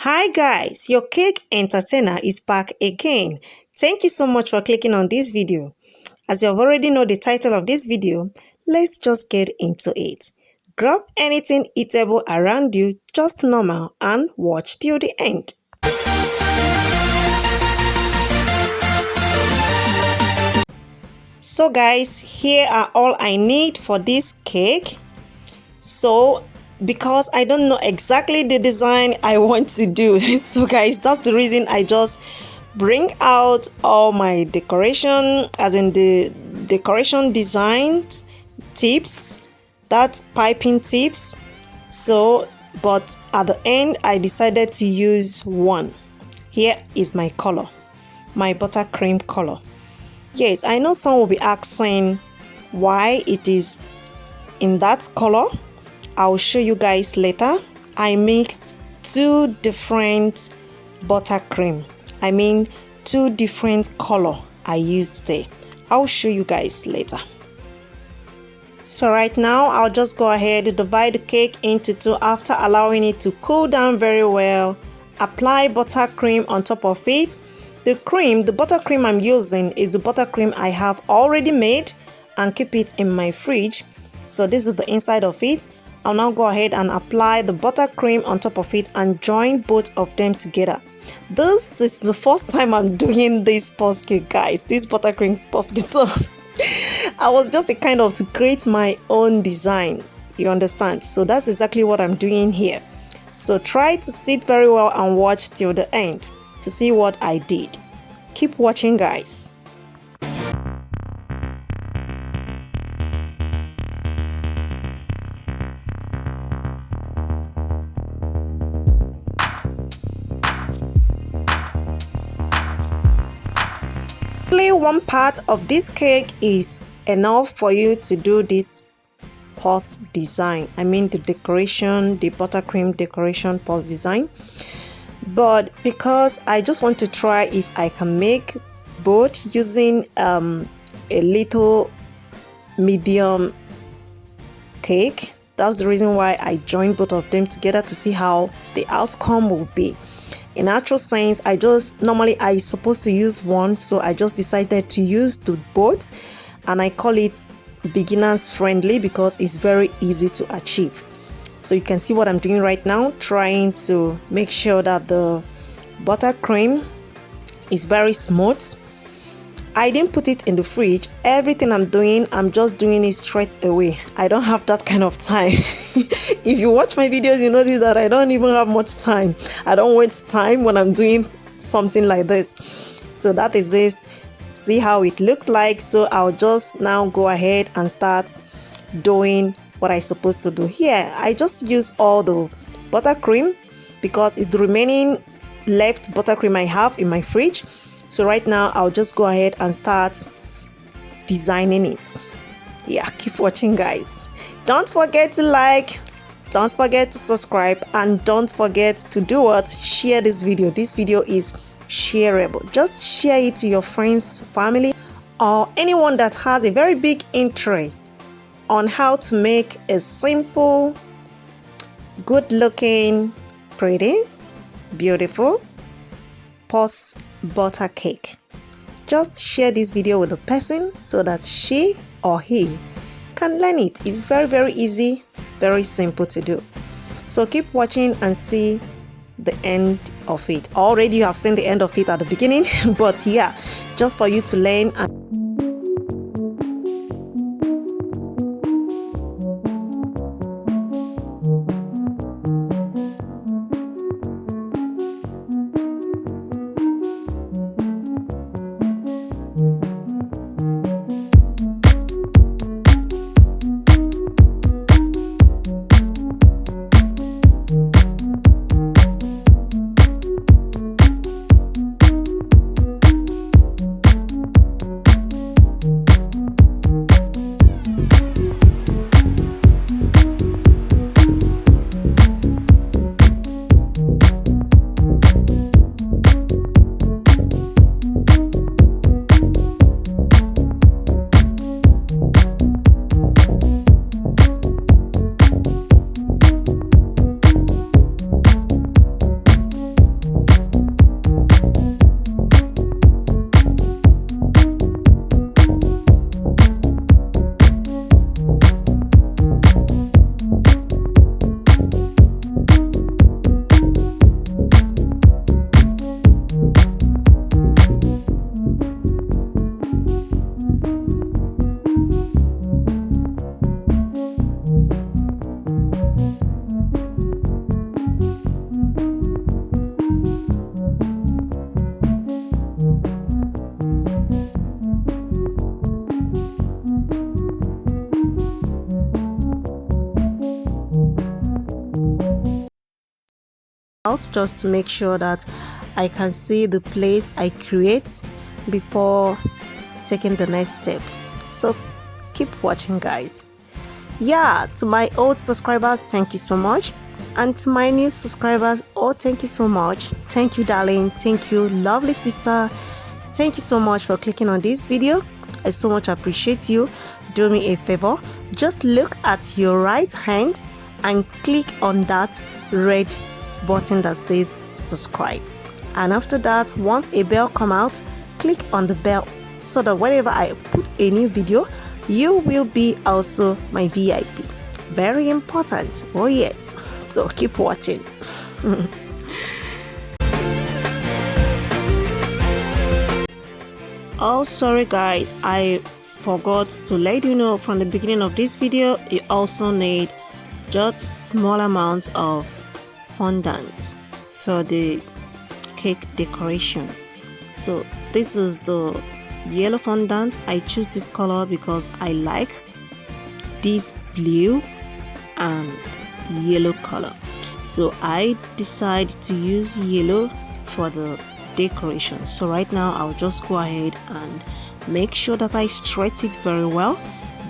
Hi guys, your cake entertainer is back again. Thank you so much for clicking on this video. As you have already know the title of this video, let's just get into it. Grab anything eatable around you, just normal, and watch till the end. So guys, here are all I need for this cake. So because I don't know exactly the design I want to do, so guys, that's the reason I just bring out all my decoration, as in the decoration designs tips, that's piping tips. So but at the end I decided to use one. Here is my color, my buttercream color. Yes, I know some will be asking why it is in that color. I'll show you guys later. I mixed two different buttercream. I mean two different color I used there. I'll show you guys later. So right now I'll just go ahead and divide the cake into two after allowing it to cool down very well. Apply buttercream on top of it. The buttercream I'm using is the buttercream I have already made and keep it in my fridge. So this is the inside of it. I'll now go ahead and apply the buttercream on top of it and join both of them together. This is the first time I'm doing this post cake, guys. This buttercream post cake. So I was just to create my own design. You understand? So that's exactly what I'm doing here. So try to sit very well and watch till the end to see what I did. Keep watching, guys. Only one part of this cake is enough for you to do this purse design. I mean the decoration, the buttercream decoration purse design. But because I just want to try if I can make both using a little medium cake, that's the reason why I joined both of them together to see how the outcome will be. In actual sense, I supposed to use one, so I just decided to use the both, and I call it beginners friendly because it's very easy to achieve. So you can see what I'm doing right now, trying to make sure that the buttercream is very smooth. I didn't put it in the fridge. Everything I'm doing, I'm just doing it straight away. I don't have that kind of time. If you watch my videos, you notice that I don't even have much time. I don't waste time when I'm doing something like this. So that is it. See how it looks like. So I'll just now go ahead and start doing what I'm supposed to do here. I just use all the buttercream because it's the remaining left buttercream I have in my fridge. So right now I'll just go ahead and start designing it. Yeah, keep watching, guys. Don't forget to like, don't forget to subscribe, and don't forget to do what? Share this video. This video is shareable. Just share it to your friends, family, or anyone that has a very big interest on how to make a simple, good looking, pretty, beautiful purse butter cake. Just share this video with the person so that she or he can learn it. It's very easy, very simple to do. So keep watching and see the end of it. Already you have seen the end of it at the beginning, but yeah, just for you to learn and out just to make sure that I can see the place I create before taking the next step. So keep watching, guys. Yeah, to my old subscribers, thank you so much. And to my new subscribers, oh, thank you so much. Thank you, darling. Thank you, lovely sister. Thank you so much for clicking on this video. I so much appreciate you. Do me a favor, just look at your right hand and click on that red button that says subscribe. And after that, once a bell come out, click on the bell so that whenever I put a new video, you will be also my VIP. Very important. Oh yes. So keep watching. Oh, sorry guys, I forgot to let you know from the beginning of this video, you also need just small amount of fondant for the cake decoration. So this is the yellow fondant. I choose this color because I like this blue and yellow color, so I decide to use yellow for the decoration. So right now I'll just go ahead and make sure that I stretch it very well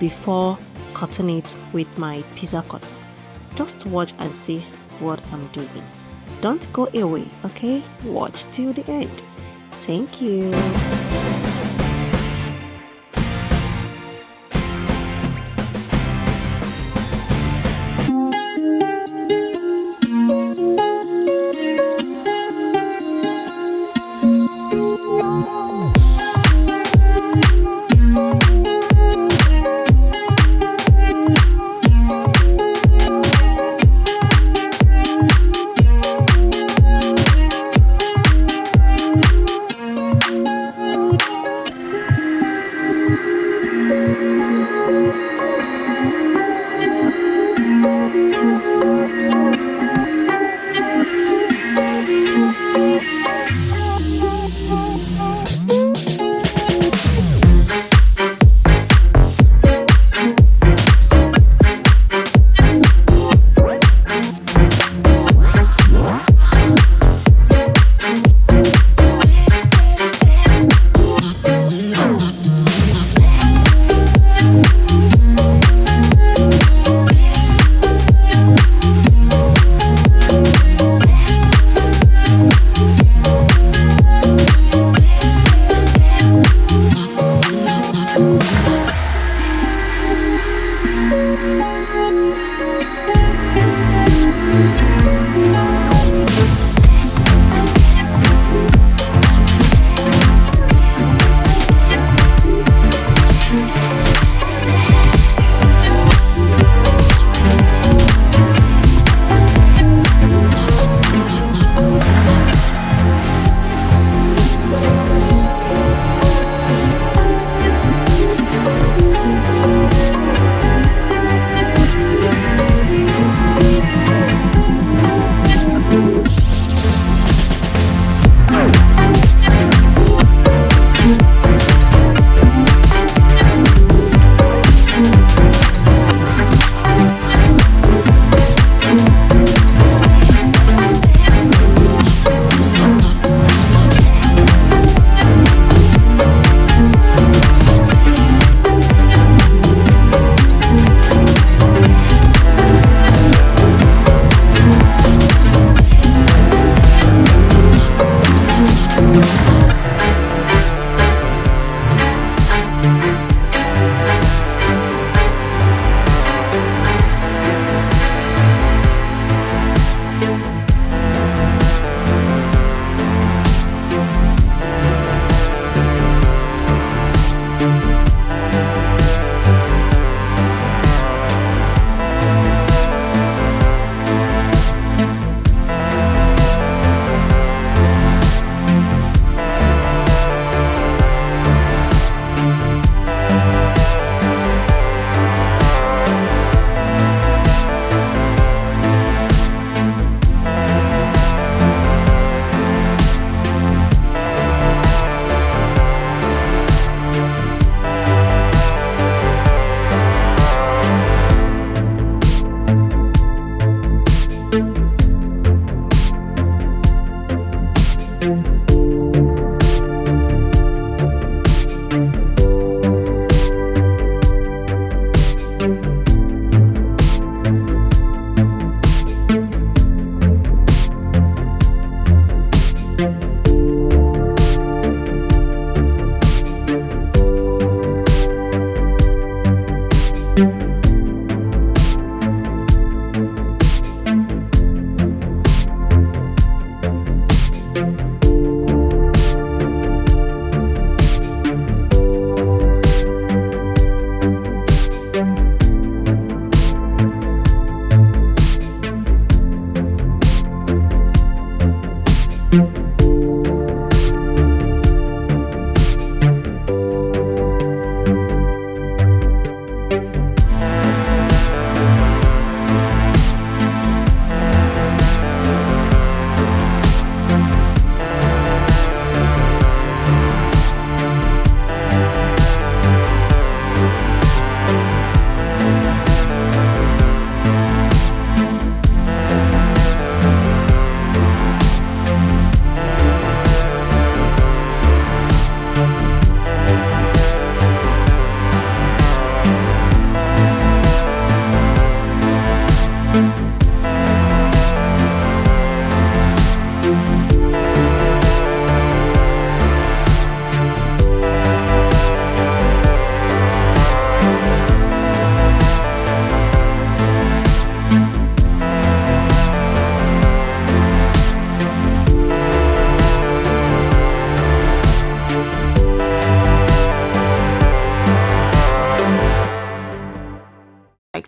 before cutting it with my pizza cutter. Just watch and see what I'm doing. Don't go away, okay? Watch till the end. Thank you.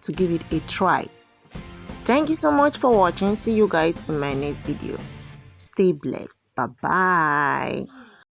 To give it a try. Thank you so much for watching. See you guys in my next video. Stay blessed. Bye bye.